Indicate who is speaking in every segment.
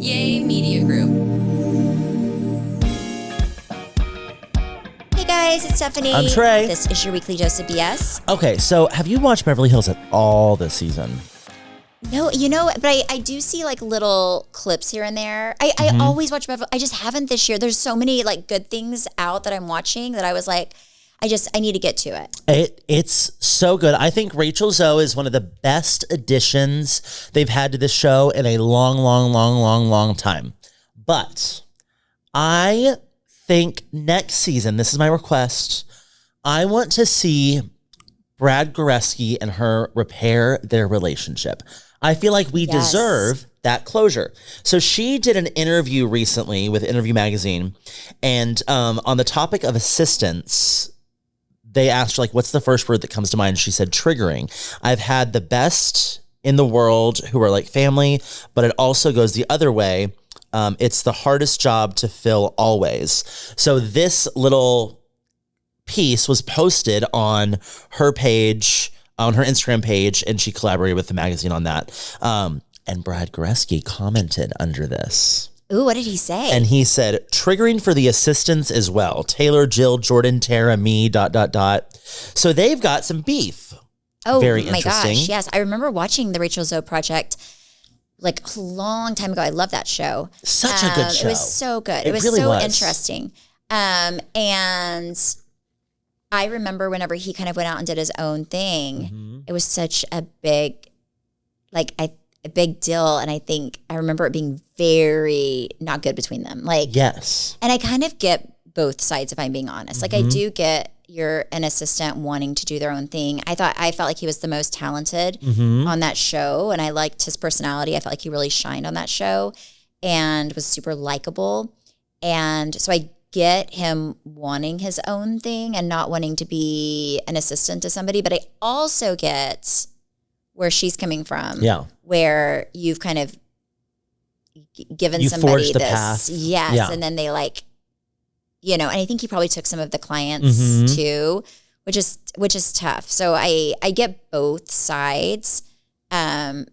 Speaker 1: Yay Media Group.
Speaker 2: Hey guys, it's Stephanie.
Speaker 3: I'm Trey.
Speaker 2: This is your weekly dose of BS.
Speaker 3: Okay, so have you watched Beverly Hills at all this season?
Speaker 2: No, but I do see like little clips here and there. I always watch Beverly. I just haven't this year. There's so many like good things out that I'm watching that I was like, I need to get to it.
Speaker 3: It's so good. I think Rachel Zoe is one of the best additions they've had to this show in a long time. But I think next season, this is my request, I want to see Brad Goreski and her repair their relationship. I feel like we deserve that closure. So she did an interview recently with Interview Magazine, and on the topic of assistance, they asked her, like, what's the first word that comes to mind? She said, triggering. I've had the best in the world who are like family, but it also goes the other way. It's the hardest job to fill always. So this little piece was posted on her page, on her Instagram page, and she collaborated with the magazine on that. And Brad Goreski commented under this.
Speaker 2: Ooh, what did he say?
Speaker 3: And he said, triggering for the assistants as well. Taylor, Jill, Jordan, Tara, me, ... So they've got some beef.
Speaker 2: Oh,
Speaker 3: very
Speaker 2: my
Speaker 3: interesting.
Speaker 2: gosh. Yes. I remember watching the Rachel Zoe Project like a long time ago. I love that show.
Speaker 3: Such a good show.
Speaker 2: It was so good.
Speaker 3: It
Speaker 2: was
Speaker 3: really
Speaker 2: so
Speaker 3: was.
Speaker 2: interesting. And I remember whenever he kind of went out and did his own thing, it was such a big, a big deal. And I remember it being very not good between them.
Speaker 3: Yes.
Speaker 2: And I kind of get both sides if I'm being honest. Like I do get you're an assistant wanting to do their own thing. I felt like he was the most talented on that show. And I liked his personality. I felt like he really shined on that show and was super likable. And so I get him wanting his own thing and not wanting to be an assistant to somebody. But I also get where she's coming from.
Speaker 3: Yeah.
Speaker 2: Where you've kind of given
Speaker 3: You
Speaker 2: somebody
Speaker 3: forged the
Speaker 2: this.
Speaker 3: path.
Speaker 2: Yes.
Speaker 3: Yeah.
Speaker 2: And then they and I think he probably took some of the clients too, which is tough. So I get both sides of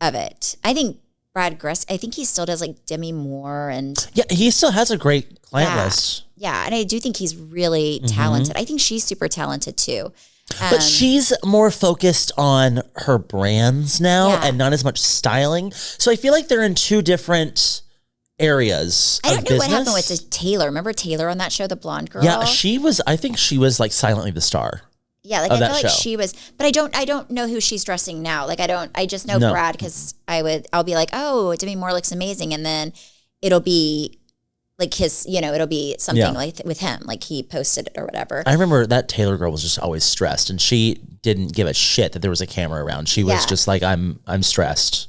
Speaker 2: it. I think Brad Goreski, I think he still does like Demi Moore and
Speaker 3: Yeah, he still has a great client list.
Speaker 2: Yeah, and I do think he's really talented. I think she's super talented too.
Speaker 3: But she's more focused on her brands now and not as much styling. So I feel like they're in two different areas
Speaker 2: I don't
Speaker 3: of
Speaker 2: know
Speaker 3: business.
Speaker 2: what happened with Taylor. Remember Taylor on that show, the blonde girl?
Speaker 3: Yeah, I think she was like silently the star.
Speaker 2: Yeah, like
Speaker 3: of
Speaker 2: I
Speaker 3: that
Speaker 2: feel like
Speaker 3: show.
Speaker 2: she was, but I don't know who she's dressing now. Like I just know
Speaker 3: No.
Speaker 2: Brad because I'll be like, oh, Demi Moore looks amazing, and then it'll be like his, it'll be something like with him, like he posted it or whatever.
Speaker 3: I remember that Taylor girl was just always stressed, and she didn't give a shit that there was a camera around. She was just like, I'm stressed.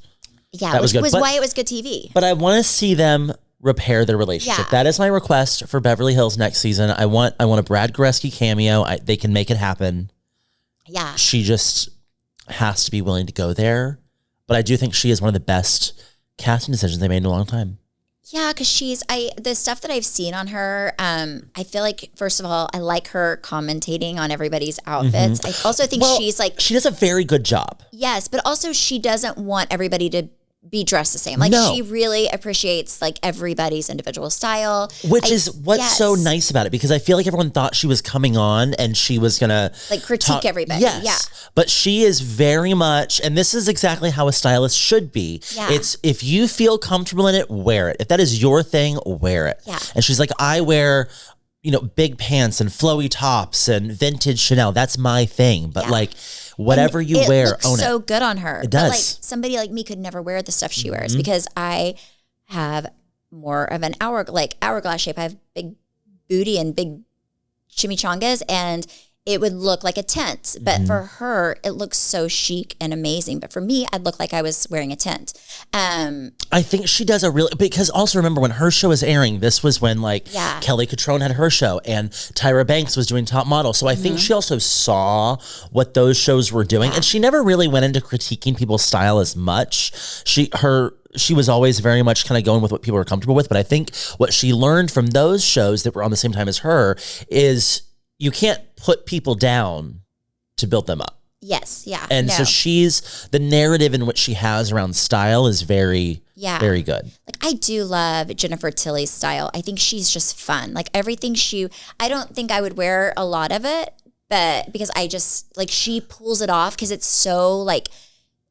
Speaker 2: Yeah,
Speaker 3: that was good.
Speaker 2: Was
Speaker 3: But-
Speaker 2: why it was good TV.
Speaker 3: But I want to see them repair their relationship.
Speaker 2: Yeah.
Speaker 3: That is my request for Beverly Hills next season. I want a Brad Goreski cameo. They can make it happen.
Speaker 2: Yeah,
Speaker 3: She just has to be willing to go there. But I do think she is one of the best casting decisions they made in a long time.
Speaker 2: yeah, because the stuff that I've seen on her, I feel like first of all, I like her commentating on everybody's outfits. I also think she's like,
Speaker 3: she does a very good job.
Speaker 2: yes, but also she doesn't want everybody to be dressed the same. Like
Speaker 3: No.
Speaker 2: she really appreciates like everybody's individual style.
Speaker 3: Which is what's
Speaker 2: yes.
Speaker 3: so nice about it, because I feel like everyone thought she was coming on and she was going to
Speaker 2: Like critique everybody.
Speaker 3: Yes.
Speaker 2: Yeah.
Speaker 3: But she is very much, and this is exactly how a stylist should be.
Speaker 2: Yeah.
Speaker 3: It's if you feel comfortable in it, wear it. If that is your thing, wear it.
Speaker 2: Yeah.
Speaker 3: And she's like, I wear, big pants and flowy tops and vintage Chanel. That's my thing. But like whatever you
Speaker 2: it
Speaker 3: wear,
Speaker 2: looks
Speaker 3: own
Speaker 2: so
Speaker 3: it.
Speaker 2: good on her.
Speaker 3: It does.
Speaker 2: But like somebody like me could never wear the stuff she wears because I have more of an hourglass shape. I have big booty and big chimichangas, and it would look like a tent. But for her, it looks so chic and amazing. But for me, I'd look like I was wearing a tent.
Speaker 3: I think she does because also remember when her show was airing, this was when Kelly Catrone had her show and Tyra Banks was doing Top Model. So I think she also saw what those shows were doing, and she never really went into critiquing people's style as much. She was always very much kind of going with what people were comfortable with. But I think what she learned from those shows that were on the same time as her is you can't put people down to build them up.
Speaker 2: Yes, yeah.
Speaker 3: And so the narrative in which she has around style is very, very good.
Speaker 2: Like, I do love Jennifer Tilly's style. I think she's just fun. Like, everything I don't think I would wear a lot of it, but because I just, like, she pulls it off because it's so, like,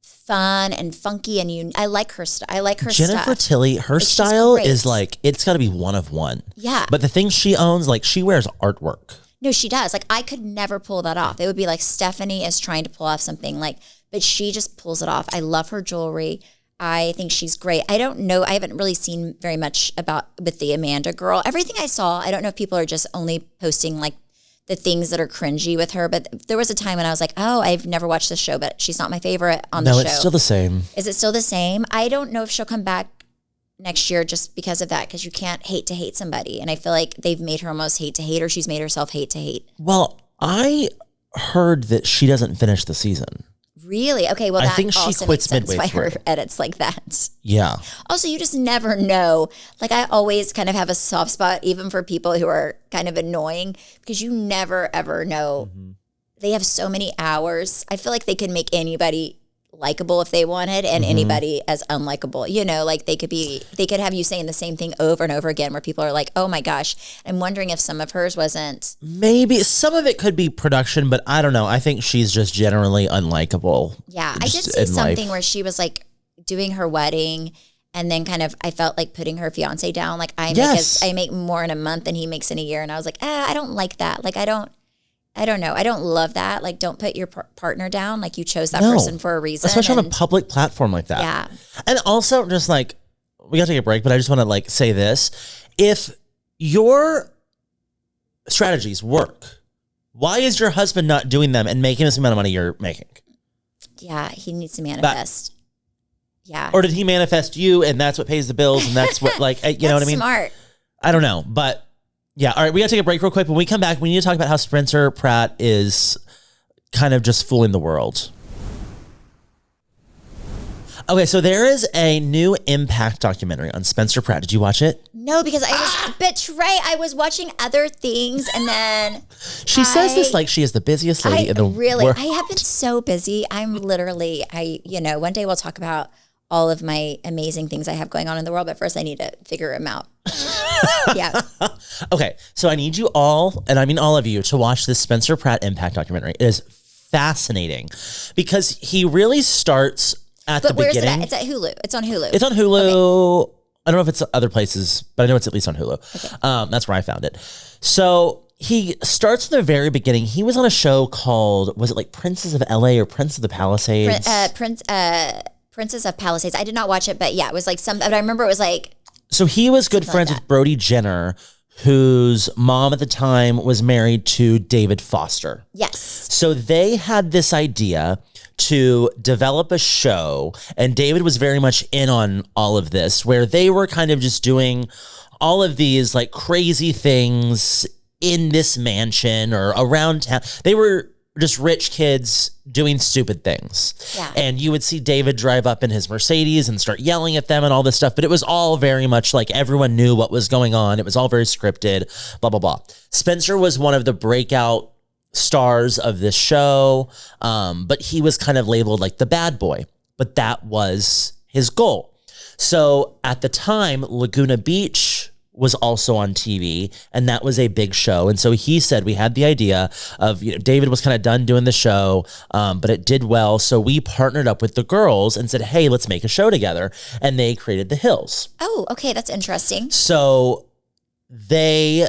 Speaker 2: fun and funky, and I like her style. I like her
Speaker 3: Jennifer
Speaker 2: stuff.
Speaker 3: Tilly, her style is like, it's got to be one of one.
Speaker 2: Yeah.
Speaker 3: But the things she owns, like, she wears artwork.
Speaker 2: No, she does. Like, I could never pull that off. It would be like Stephanie is trying to pull off something, like, but she just pulls it off. I love her jewelry. I think she's great. I don't know. I haven't really seen very much with the Amanda girl. Everything I saw, I don't know if people are just only posting like the things that are cringy with her, but there was a time when I was like, oh, I've never watched this show, but she's not my favorite on the show.
Speaker 3: No, it's still the same.
Speaker 2: Is it still the same? I don't know if she'll come back next year just because of that, because you can't hate to hate somebody. And I feel like they've made her almost hate to hate, or she's made herself hate to hate.
Speaker 3: Well, I heard that she doesn't finish the season.
Speaker 2: Really? Okay, well,
Speaker 3: I
Speaker 2: that
Speaker 3: think she
Speaker 2: also
Speaker 3: quits
Speaker 2: makes sense
Speaker 3: midway
Speaker 2: why
Speaker 3: through.
Speaker 2: her edits like that.
Speaker 3: Yeah.
Speaker 2: Also, you just never know. Like, I always kind of have a soft spot, even for people who are kind of annoying, because you never, ever know. Mm-hmm. They have so many hours. I feel like they could make anybody likable if they wanted, and anybody as unlikable. You know, like they could have you saying the same thing over and over again, where people are like, oh my gosh. I'm wondering if some of hers wasn't.
Speaker 3: Maybe some of it could be production, but I don't know. I think she's just generally unlikable.
Speaker 2: Yeah. I did see something where she was like doing her wedding, and then kind of, I felt like putting her fiance down. Like, I make more in a month than he makes in a year. And I was like, I don't like that. Like, I don't know. I don't love that. Like, don't put your partner down. Like, you chose that person for a reason.
Speaker 3: Especially on a public platform like that.
Speaker 2: Yeah.
Speaker 3: And also, just like, we got to take a break, but I just want to like say this. If your strategies work, why is your husband not doing them and making this amount of money you're making?
Speaker 2: Yeah, he needs to manifest. Yeah.
Speaker 3: Or did he manifest you, and that's what pays the bills, and that's what, like, you know what I mean?
Speaker 2: Smart.
Speaker 3: I don't know, but yeah. All right, we got to take a break real quick. When we come back, we need to talk about how Spencer Pratt is kind of just fooling the world. Okay, so there is a new Impact documentary on Spencer Pratt. Did you watch it?
Speaker 2: No, because I was watching other things, and then
Speaker 3: she says this like she is the busiest lady in the world.
Speaker 2: I have been so busy. I'm literally, one day we'll talk about all of my amazing things I have going on in the world, but first I need to figure them out. Yeah.
Speaker 3: Okay, so I need you all, and I mean all of you, to watch this Spencer Pratt Impact documentary. It is fascinating because he really starts at the beginning. But where's it at?
Speaker 2: It's at Hulu. It's on Hulu.
Speaker 3: It's on Hulu. Okay. I don't know if it's other places, but I know it's at least on Hulu.
Speaker 2: Okay.
Speaker 3: That's where I found it. So he starts in the very beginning. He was on a show called, was it like Princes of LA or Prince of the Palisades?
Speaker 2: Princess of Palisades. I did not watch it, but yeah, it was like but I remember it was like.
Speaker 3: So he was good friends with Brody Jenner, whose mom at the time was married to David Foster.
Speaker 2: Yes.
Speaker 3: So they had this idea to develop a show, and David was very much in on all of this, where they were kind of just doing all of these like crazy things in this mansion or around town. They were just rich kids doing stupid things.
Speaker 2: Yeah.
Speaker 3: And you would see David drive up in his Mercedes and start yelling at them and all this stuff. But it was all very much like everyone knew what was going on. It was all very scripted, blah, blah, blah. Spencer was one of the breakout stars of this show. But he was kind of labeled like the bad boy. But that was his goal. So at the time, Laguna Beach was also on TV, and that was a big show. And so he said, we had the idea of, David was kind of done doing the show, but it did well. So we partnered up with the girls and said, hey, let's make a show together. And they created The Hills.
Speaker 2: Oh, okay. That's interesting.
Speaker 3: So they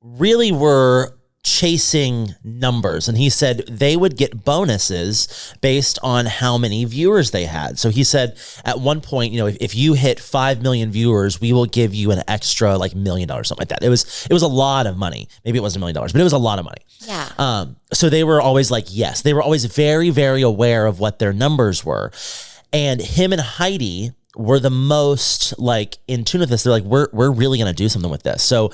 Speaker 3: really were chasing numbers, and he said they would get bonuses based on how many viewers they had. So he said at one point, if you hit 5 million viewers, we will give you an extra like $1 million, something like that. It was a lot of money. Maybe it wasn't $1 million, but it was a lot of money.
Speaker 2: Yeah.
Speaker 3: So they were always like, yes, they were always very, very aware of what their numbers were. And him and Heidi were the most like in tune with this. They're like, we're really going to do something with this. So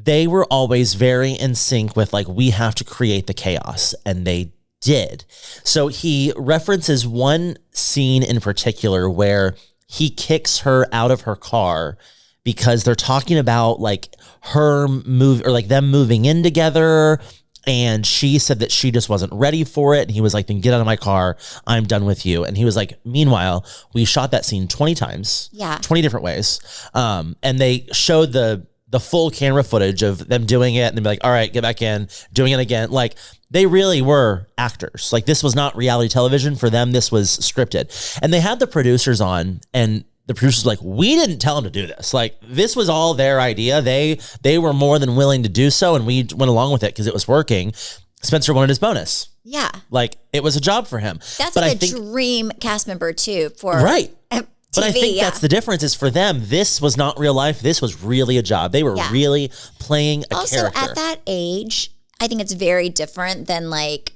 Speaker 3: they were always very in sync with like, we have to create the chaos, and they did. So he references one scene in particular where he kicks her out of her car because they're talking about like her move or like them moving in together. And she said that she just wasn't ready for it. And he was like, then get out of my car. I'm done with you. And he was like, meanwhile, we shot that scene 20 times.
Speaker 2: Yeah.
Speaker 3: 20 different ways. And they showed the full camera footage of them doing it. And they'd be like, all right, get back in, doing it again. Like, they really were actors. Like, this was not reality television for them. This was scripted. And they had the producers on, and the producers were like, we didn't tell them to do this. Like, this was all their idea. They were more than willing to do so, and we went along with it because it was working. Spencer wanted his bonus.
Speaker 2: Yeah.
Speaker 3: Like, it was a job for him.
Speaker 2: That's like a dream cast member too for
Speaker 3: right.
Speaker 2: TV,
Speaker 3: but I think that's the difference is for them, this was not real life. This was really a job. They were really playing a character.
Speaker 2: Also, at that age, I think it's very different than like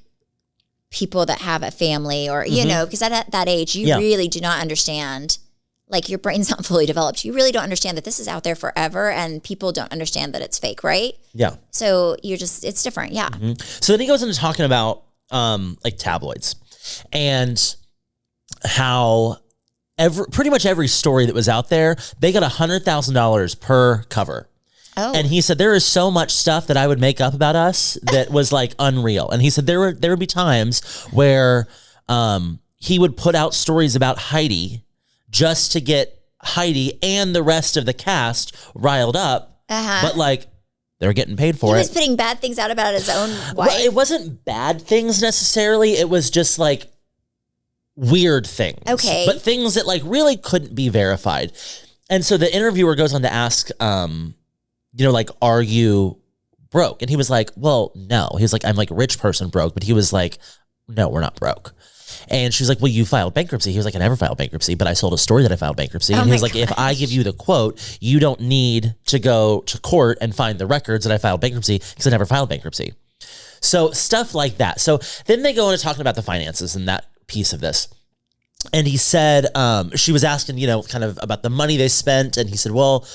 Speaker 2: people that have a family or, you know, because at that age, you really do not understand. Like, your brain's not fully developed. You really don't understand that this is out there forever, and people don't understand that it's fake, right? Yeah. So it's different. Yeah.
Speaker 3: So then he goes into talking about like tabloids and how pretty much every story that was out there, they got $100,000 per cover. Oh. And he said, there is so much stuff that I would make up about us that was like unreal. And he said there would be times where he would put out stories about Heidi just to get Heidi and the rest of the cast riled up. But like, they're getting paid for it.
Speaker 2: He was putting bad things out about his own wife.
Speaker 3: Well, it wasn't bad things necessarily. It was just like weird things. Okay. But things that like really couldn't be verified. And so the interviewer goes on to ask, you know, like, are you broke? And he was like, well, no. He was like, I'm like a rich person broke. But he was like, no, we're not broke. And she was like, well, you filed bankruptcy. He was like, I never filed bankruptcy, but I sold a story that I filed bankruptcy. And he was like, if I give you the quote, you don't need to go to court and find the records that I filed bankruptcy because I never filed bankruptcy. So stuff like that. So then they go into talking about the finances and that piece of this. And he said, she was asking, you know, kind of about the money they spent. And he said, well,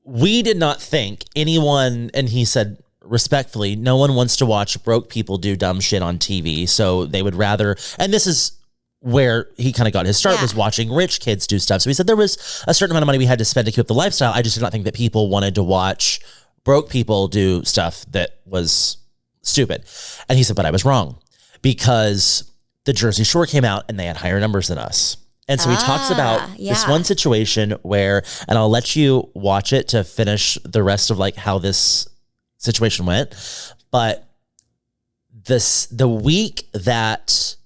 Speaker 3: we did not think anyone, and he said, respectfully, no one wants to watch broke people do dumb shit on TV. So they would rather, and this is where he kind of got his start, was watching rich kids do stuff. So he said there was a certain amount of money we had to spend to keep up the lifestyle. I just did not think that people wanted to watch broke people do stuff that was stupid. And he said, but I was wrong because the Jersey Shore came out and they had higher numbers than us. And so he talks about this one situation where, and I'll let you watch it to finish the rest of like how this situation went, but the week that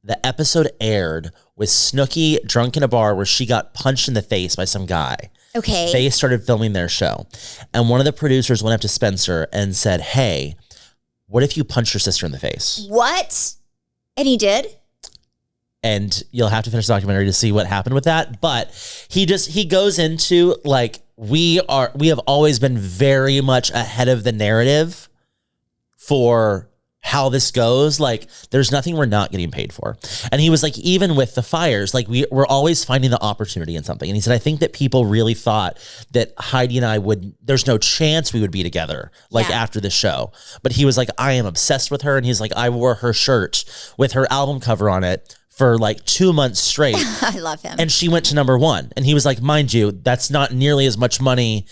Speaker 3: the episode aired with Snooki drunk in a bar where she got punched in the face by some guy. Okay. They started filming their show. And one of the producers went up to Spencer and said, hey, what if you punched your sister in the face?
Speaker 2: What? And he did?
Speaker 3: And you'll have to finish the documentary to see what happened with that. But he goes into like, we have always been very much ahead of the narrative for how this goes. Like, there's nothing we're not getting paid for. And he was like, even with the fires, like we're always finding the opportunity in something. And he said, I think that people really thought that Heidi and I there's no chance we would be together like after the show. But he was like, I am obsessed with her. And he's like, I wore her shirt with her album cover on it for like 2 months straight.
Speaker 2: I love him.
Speaker 3: And she went to #1. And he was like, mind you, that's not nearly as much money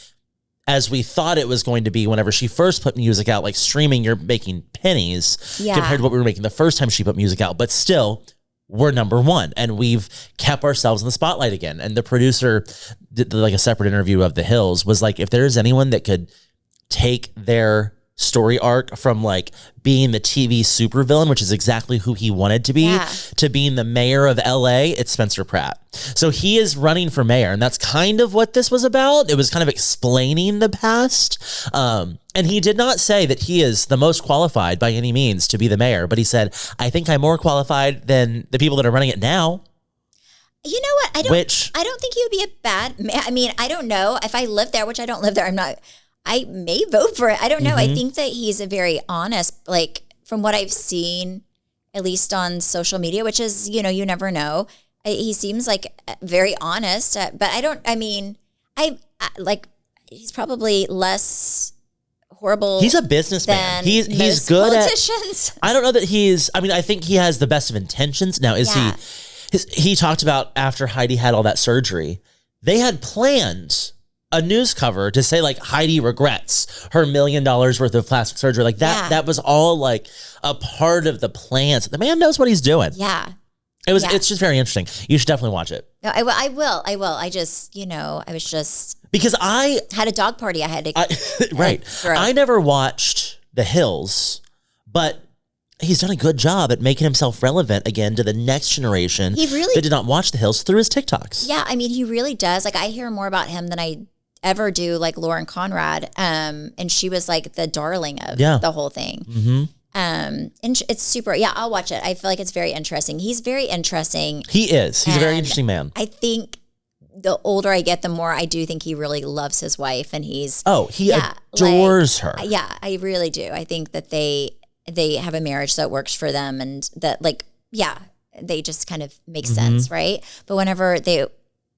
Speaker 3: as we thought it was going to be whenever she first put music out. Like, streaming, you're making pennies compared to what we were making the first time she put music out. But still, we're #1 and we've kept ourselves in the spotlight again. And the producer did like a separate interview of The Hills, was like, if there's anyone that could take their story arc from like being the TV supervillain, which is exactly who he wanted to be, to being the mayor of LA, it's Spencer Pratt. So he is running for mayor, and that's kind of what this was about. It was kind of explaining the past. And he did not say that he is the most qualified by any means to be the mayor, but he said, I think I'm more qualified than the people that are running it now.
Speaker 2: You know what? I don't think he would be a bad mayor. I mean, I don't know. If I lived there, which I don't live there, I may vote for it. I don't know. I think that he's a very honest, like from what I've seen, at least on social media, which is, you know, you never know. He seems like very honest, but he's probably less horrible.
Speaker 3: He's a businessman. He's good politicians. I don't know that I think he has the best of intentions. Now, he talked about after Heidi had all that surgery, they had planned a news cover to say like Heidi regrets her $1 million worth of plastic surgery. Like that was all like a part of the plans. The man knows what he's doing.
Speaker 2: Yeah.
Speaker 3: It's just very interesting. You should definitely watch it.
Speaker 2: No, I will. I just, I was just.
Speaker 3: Because I
Speaker 2: had a dog party I had to.
Speaker 3: Right. I never watched The Hills, but he's done a good job at making himself relevant again to the next generation that did not watch The Hills through his TikToks.
Speaker 2: Yeah, I mean, he really does. Like, I hear more about him than I ever do, like Lauren Conrad. And she was like the darling of the whole thing. Mm-hmm. And it's super. Yeah, I'll watch it. I feel like it's very interesting. He's very interesting.
Speaker 3: He is. He's a very interesting man.
Speaker 2: I think the older I get, the more I do think he really loves his wife, and he's
Speaker 3: he adores her.
Speaker 2: Yeah, I really do. I think that they have a marriage that works for them, and that they just kind of make sense, right? But whenever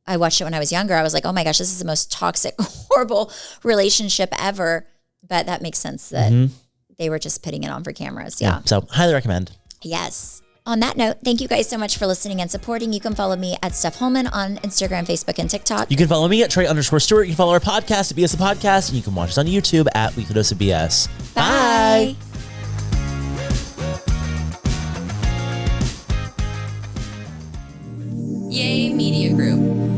Speaker 2: I watched it when I was younger, I was like, oh my gosh, this is the most toxic, horrible relationship ever. But that makes sense that they were just putting it on for cameras. Yeah.
Speaker 3: So highly recommend.
Speaker 2: Yes. On that note, thank you guys so much for listening and supporting. You can follow me at Steph Holman on Instagram, Facebook, and TikTok.
Speaker 3: You can follow me at Trey_Stewart. You can follow our podcast at BS the Podcast, and you can watch us on YouTube at Weekly Dose of BS.
Speaker 2: Bye. Yay Media Group.